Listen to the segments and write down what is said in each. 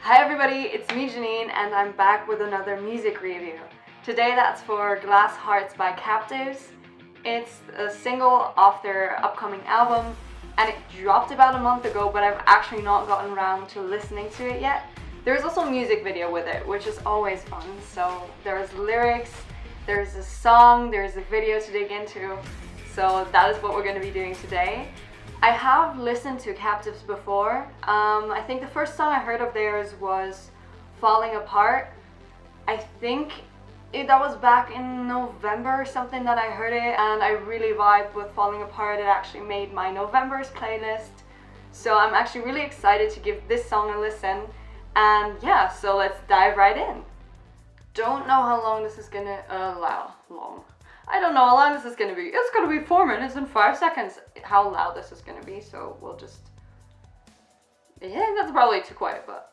Hi everybody, it's me Janine and I'm back with another music review. Today that's for Glass Hearts by Caskets. It's a single off their upcoming album and it dropped about a month ago, but I've actually not gotten around to listening to it yet. There's also a music video with it, which is always fun. So there's lyrics, there's a song, there's a video to dig into. So that is what we're going to be doing today. I have listened to Caskets before. I think the first song I heard of theirs was Falling Apart. I think that was back in November or something that I heard it, and I really vibed with Falling Apart. It actually made my November's playlist. So I'm actually really excited to give this song a listen. And yeah, so let's dive right in. Don't know how long this is gonna I don't know how long this is gonna be. It's gonna be 4 minutes and 5 seconds. How loud this is gonna be, so we'll just. Yeah, that's probably too quiet, but.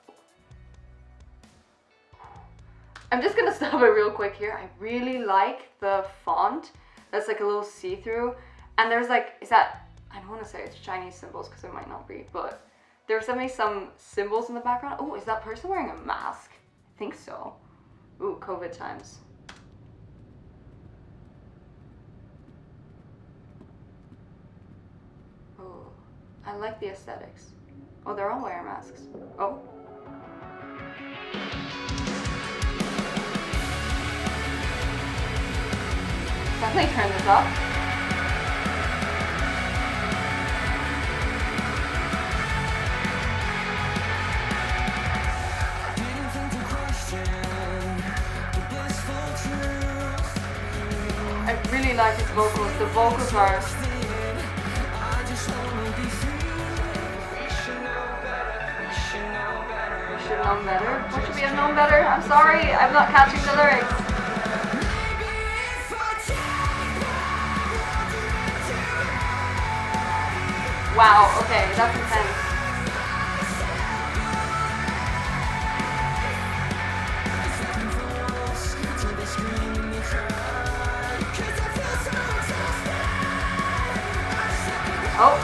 I'm just gonna stop it real quick here. I really like the font. That's like a little see-through, and there's like, I don't want to say it's Chinese symbols because it might not be, but there's definitely some symbols in the background. Oh, is that person wearing a mask? I think so. Ooh, COVID times. Oh, I like the aesthetics. Oh, they're all wearing masks. Oh. Definitely turn this up. I really like his vocals. The vocals are. We should know better. What should we have known better? I'm sorry, I'm not catching the lyrics. Wow, okay, that's intense. Oh.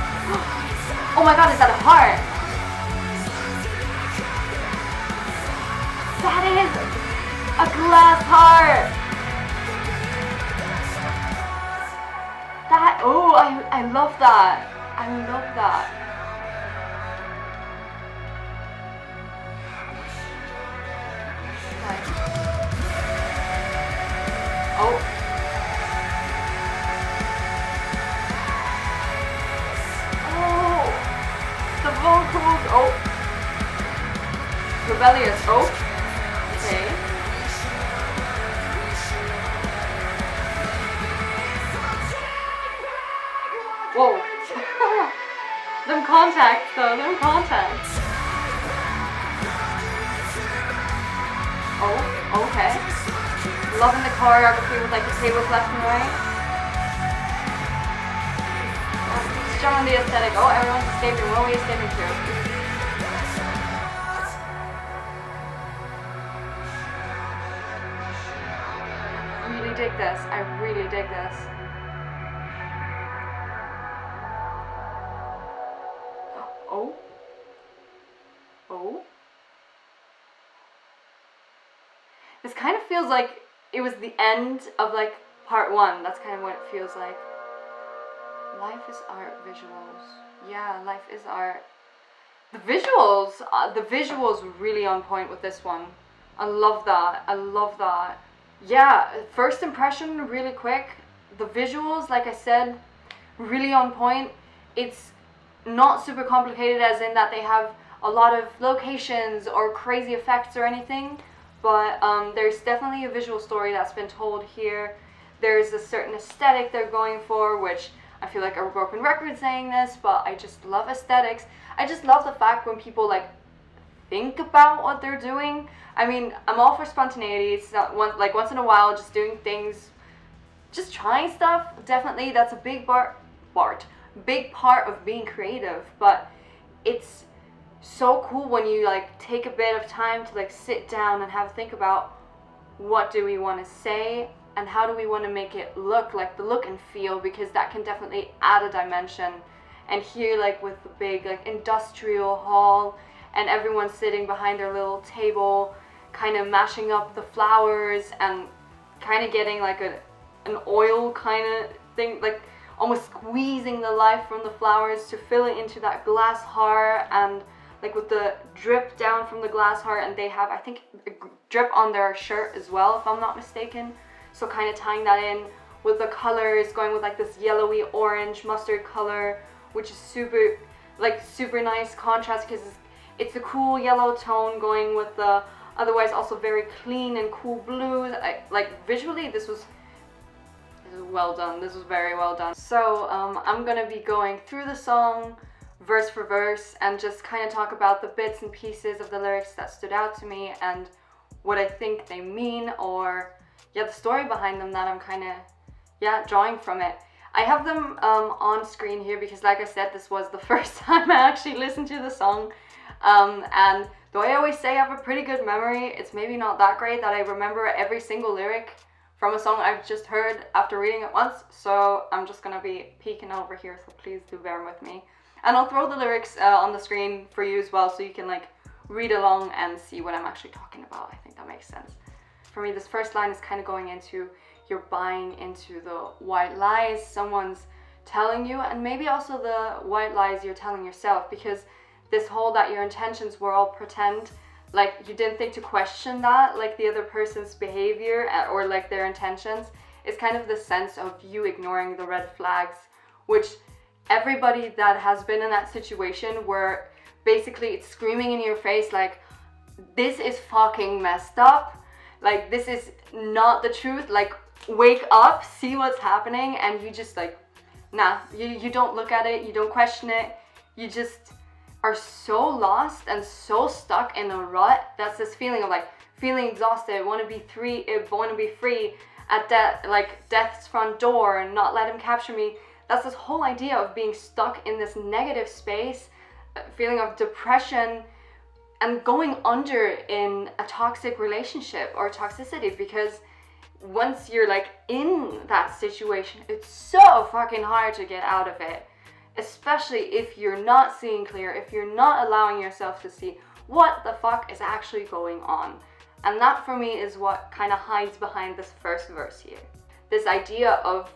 Oh my god, is that a heart? That is a glass heart. That, oh, I love that. I love that. Okay. Oh. Oh. The vocals. Oh. Rebellious. Oh. Okay. Whoa. Them contacts though, them contacts. Oh, okay. Loving the choreography with like the tables left and right. Showing the aesthetic. Oh, everyone's escaping. What are we escaping to? I really dig this. I really dig this. Oh. Oh. This kind of feels like it was the end of like part 1. That's kind of what it feels like. Life is art, visuals. Yeah, life is art. The visuals really on point with this one. I love that. I love that. Yeah, first impression really quick. The visuals, like I said, really on point. It's not super complicated as in that they have a lot of locations or crazy effects or anything, but there's definitely a visual story that's been told here. There's a certain aesthetic they're going for, which I feel like I'm a broken record saying this, but I just love aesthetics. I just love the fact when people like think about what they're doing. I mean, I'm all for spontaneity. It's not once in a while just doing things, just trying stuff. Definitely that's a big big part of being creative, but it's so cool when you like take a bit of time to like sit down and have a think about what do we want to say and how do we want to make it look, like the look and feel, because that can definitely add a dimension. And here, like with the big like industrial hall and everyone's sitting behind their little table, kind of mashing up the flowers and kind of getting like an oil kind of thing, like almost squeezing the life from the flowers to fill it into that glass heart, and like with the drip down from the glass heart, and they have, I think, a drip on their shirt as well, if I'm not mistaken. So kind of tying that in with the colors, going with like this yellowy orange mustard color, which is super nice contrast because it's a cool yellow tone going with the otherwise also very clean and cool blues. Like visually this was well done. This was very well done. So I'm gonna be going through the song verse for verse and just kind of talk about the bits and pieces of the lyrics that stood out to me and what I think they mean, or the story behind them that I'm kind of drawing from it. I have them on screen here because, like I said, this was the first time I actually listened to the song, and though I always say I have a pretty good memory, it's maybe not that great that I remember every single lyric from a song I've just heard after reading it once. So I'm just gonna be peeking over here, so please do bear with me, and I'll throw the lyrics on the screen for you as well, so you can like read along and see what I'm actually talking about. I think that makes sense. For me, this first line is kind of going into you're buying into the white lies someone's telling you, and maybe also the white lies you're telling yourself, because this whole that your intentions were all pretend, like you didn't think to question that, like the other person's behavior or like their intentions, is kind of the sense of you ignoring the red flags, which everybody that has been in that situation where basically it's screaming in your face like, this is fucking messed up, like this is not the truth, like wake up, see what's happening, and you just like, nah, you don't look at it, you don't question it, you just are so lost and so stuck in a rut. That's this feeling of like feeling exhausted, want to be free at death's front door and not let him capture me. That's this whole idea of being stuck in this negative space, feeling of depression and going under in a toxic relationship or toxicity, because once you're like in that situation, it's so fucking hard to get out of it, especially if you're not seeing clear, if you're not allowing yourself to see what the fuck is actually going on. And that for me is what kind of hides behind this first verse here. This idea of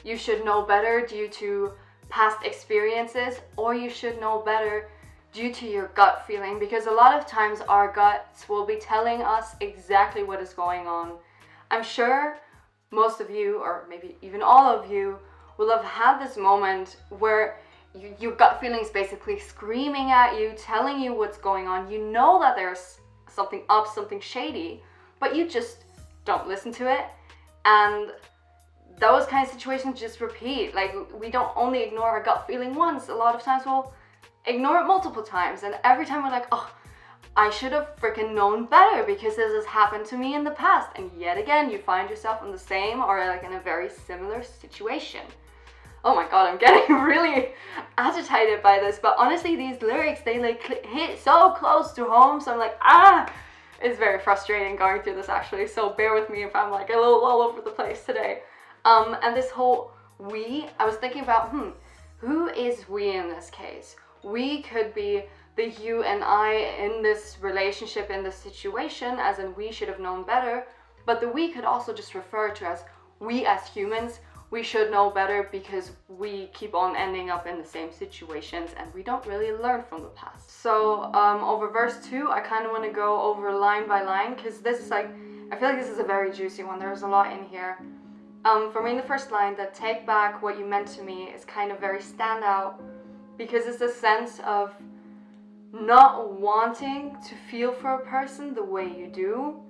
you should know better due to past experiences, or you should know better due to your gut feeling, because a lot of times our guts will be telling us exactly what is going on. I'm sure most of you, or maybe even all of you, will have had this moment where your gut feeling is basically screaming at you, telling you what's going on. You know that there's something up, something shady, but you just don't listen to it. And those kind of situations just repeat. Like, we don't only ignore our gut feeling once. A lot of times we'll ignore it multiple times, and every time we're like, oh, I should have freaking known better because this has happened to me in the past. And yet again, you find yourself in the same or like in a very similar situation. Oh my god, I'm getting really agitated by this, but honestly these lyrics, they like hit so close to home, so I'm like, it's very frustrating going through this actually, so bear with me if I'm like a little all over the place today. And this whole we, I was thinking about, who is we in this case? We could be the you and I in this relationship, in this situation, as in we should have known better, but the we could also just refer to as we as humans. We should know better because we keep on ending up in the same situations and we don't really learn from the past. So over verse 2, I kind of want to go over line by line, because this is like, I feel like this is a very juicy one. There's a lot in here. For me, the first line, that take back what you meant to me, is kind of very standout, because it's a sense of not wanting to feel for a person the way you do,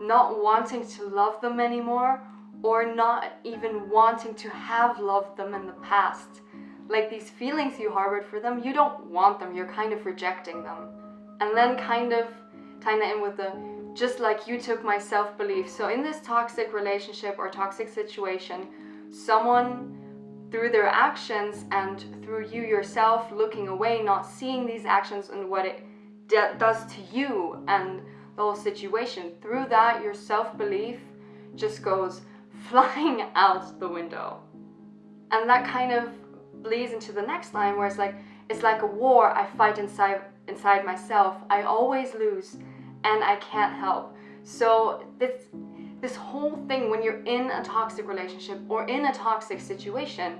not wanting to love them anymore, or not even wanting to have loved them in the past. Like these feelings you harbored for them, you don't want them, you're kind of rejecting them. And then kind of tying that in with the, just like you took my self-belief. So in this toxic relationship or toxic situation, someone, through their actions and through you yourself looking away, not seeing these actions and what it does to you and the whole situation, through that your self-belief just goes flying out the window. And that kind of bleeds into the next line where it's like a war I fight inside inside myself, I always lose and I can't help. So this whole thing when you're in a toxic relationship or in a toxic situation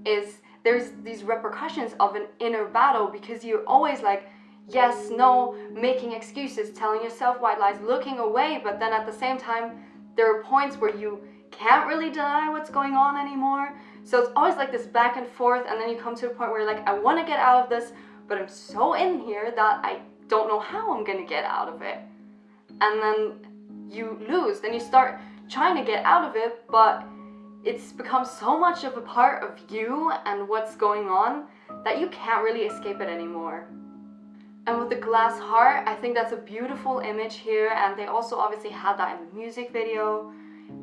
is there's these repercussions of an inner battle, because you're always like, yes, no, making excuses, telling yourself white lies, looking away, but then at the same time, there are points where you can't really deny what's going on anymore. So it's always like this back and forth, and then you come to a point where you're like, I want to get out of this, but I'm so in here that I don't know how I'm gonna get out of it. And then you lose, then you start trying to get out of it, but it's become so much of a part of you and what's going on that you can't really escape it anymore. And with the glass heart, I think that's a beautiful image here, and they also obviously had that in the music video.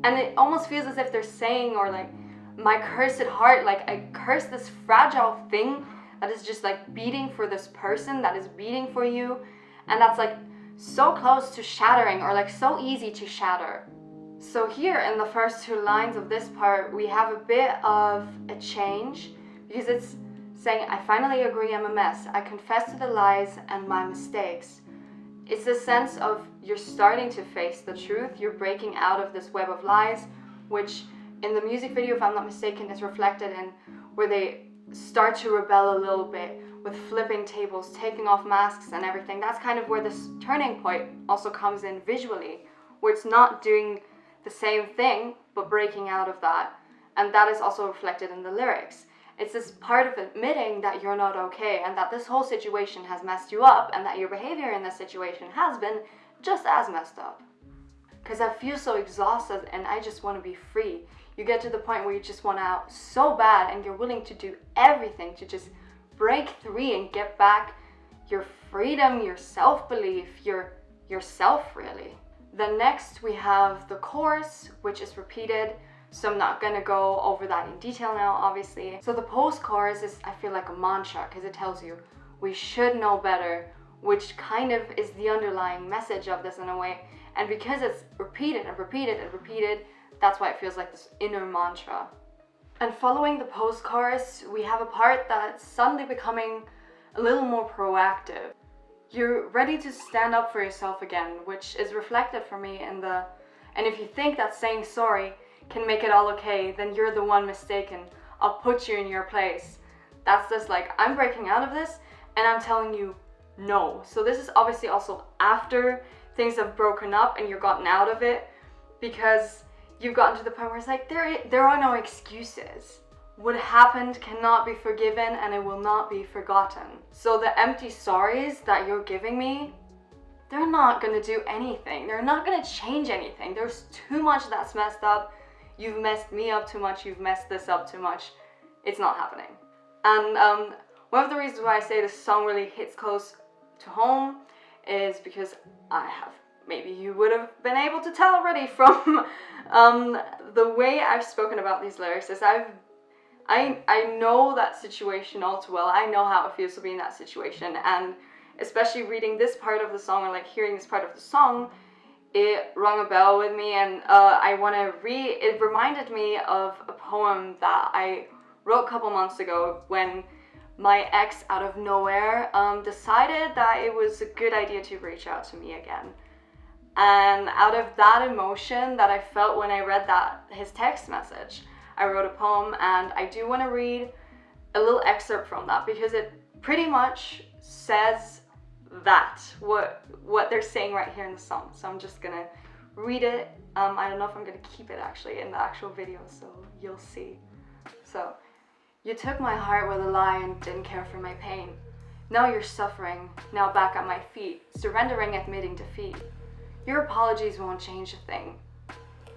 And it almost feels as if they're saying, or like, my cursed heart, like I curse this fragile thing that is just like beating for this person, that is beating for you, and that's like so close to shattering, or like so easy to shatter. So here in the first two lines of this part, we have a bit of a change, because it's saying, I finally agree I'm a mess. I confess to the lies and my mistakes. It's a sense of you're starting to face the truth. You're breaking out of this web of lies, which in the music video, if I'm not mistaken, is reflected in where they start to rebel a little bit with flipping tables, taking off masks and everything. That's kind of where this turning point also comes in visually, where it's not doing the same thing, but breaking out of that. And that is also reflected in the lyrics. It's this part of admitting that you're not okay, and that this whole situation has messed you up, and that your behavior in this situation has been just as messed up. Because I feel so exhausted and I just want to be free. You get to the point where you just want out so bad, and you're willing to do everything to just break free and get back your freedom, your self-belief, yourself really. Then next we have the chorus, which is repeated. So I'm not gonna go over that in detail now, obviously. So the post-chorus is, I feel like a mantra, because it tells you, we should know better, which kind of is the underlying message of this in a way. And because it's repeated and repeated and repeated, that's why it feels like this inner mantra. And following the post-chorus, we have a part that's suddenly becoming a little more proactive. You're ready to stand up for yourself again, which is reflected for me in the, and if you think that saying sorry can make it all okay, then you're the one mistaken. I'll put you in your place. That's just like, I'm breaking out of this and I'm telling you no. So this is obviously also after things have broken up and you've gotten out of it, because you've gotten to the point where it's like, there are no excuses. What happened cannot be forgiven and it will not be forgotten. So the empty sorries that you're giving me, they're not gonna do anything. They're not gonna change anything. There's too much that's messed up. You've messed me up too much. You've messed this up too much. It's not happening. And one of the reasons why I say this song really hits close to home is because maybe you would have been able to tell already from the way I've spoken about these lyrics, is I know that situation all too well. I know how it feels to be in that situation, and especially reading this part of the song, or like hearing this part of the song, it rung a bell with me, and it reminded me of a poem that I wrote a couple months ago when my ex out of nowhere decided that it was a good idea to reach out to me again. And out of that emotion that I felt when I read his text message, I wrote a poem, and I do want to read a little excerpt from that, because it pretty much says that, what they're saying right here in the song. So I'm just gonna read it. I don't know if I'm gonna keep it actually in the actual video, so you'll see. So, you took my heart with a lie and didn't care for my pain. Now you're suffering, now back at my feet, surrendering, admitting defeat. Your apologies won't change a thing,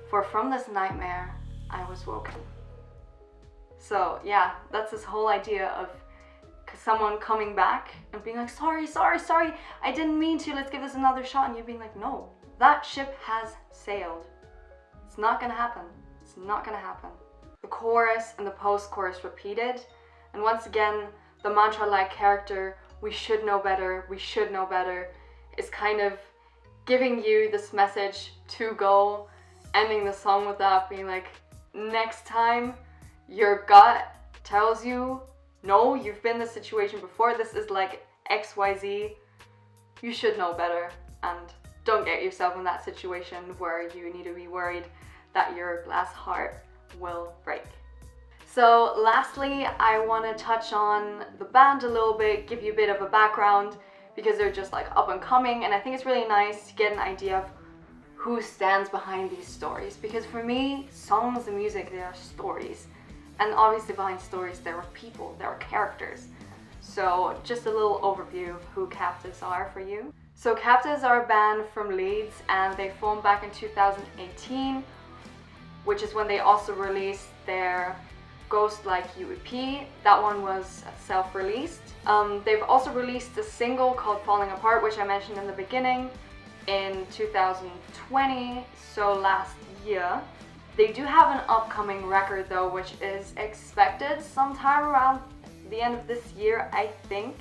for from this nightmare, I was woken. So yeah, that's this whole idea of someone coming back and being like, sorry, I didn't mean to, let's give this another shot. And you being like, no, that ship has sailed. It's not gonna happen. It's not gonna happen. The chorus and the post-chorus repeated. And once again, the mantra-like character, we should know better, is kind of giving you this message to go, ending the song with that, being like, next time your gut tells you, no, you've been in this situation before, this is like XYZ, you should know better, and don't get yourself in that situation where you need to be worried that your glass heart will break. So lastly, I want to touch on the band a little bit, give you a bit of a background, because they're just like up and coming, and I think it's really nice to get an idea of who stands behind these stories, because for me, songs and music, they are stories, and obviously behind stories there are people, there are characters. So just a little overview of who Caskets are for you. So Caskets are a band from Leeds, and they formed back in 2018, which is when they also released their Ghost Like You EP. That one was self-released. They've also released a single called Falling Apart, which I mentioned in the beginning, in 2020, so last year. They do have an upcoming record though, which is expected sometime around the end of this year, I think.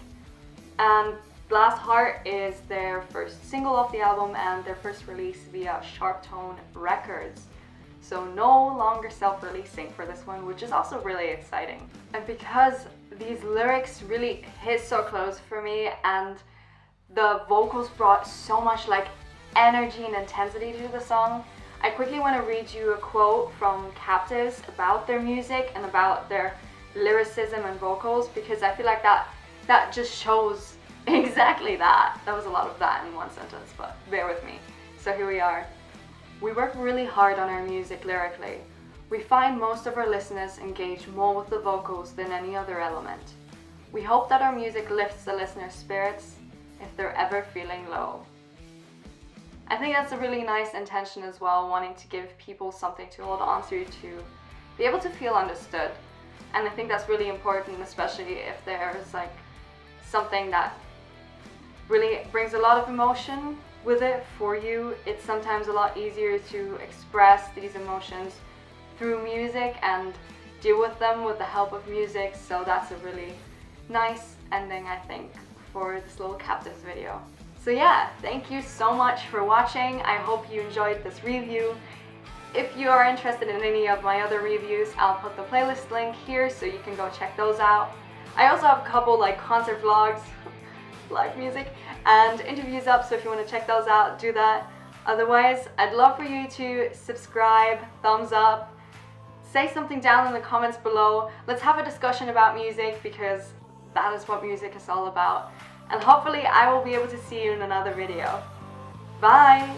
And Glass Heart is their first single off the album and their first release via Sharp Tone Records. So no longer self-releasing for this one, which is also really exciting. And because these lyrics really hit so close for me, and the vocals brought so much like energy and intensity to the song, I quickly want to read you a quote from Caskets about their music and about their lyricism and vocals, because I feel like that just shows exactly that. That was a lot of that in one sentence, but bear with me. So here we are. We work really hard on our music lyrically. We find most of our listeners engage more with the vocals than any other element. We hope that our music lifts the listener's spirits if they're ever feeling low. I think that's a really nice intention as well, wanting to give people something to hold on to be able to feel understood. And I think that's really important, especially if there's like something that really brings a lot of emotion with it for you. It's sometimes a lot easier to express these emotions through music and deal with them with the help of music. So that's a really nice ending, I think, for this little Caskets video. So yeah, thank you so much for watching. I hope you enjoyed this review. If you are interested in any of my other reviews, I'll put the playlist link here so you can go check those out. I also have a couple like concert vlogs, live music, and interviews up, so if you want to check those out, do that. Otherwise, I'd love for you to subscribe, thumbs up, say something down in the comments below. Let's have a discussion about music, because that is what music is all about. And hopefully I will be able to see you in another video. Bye!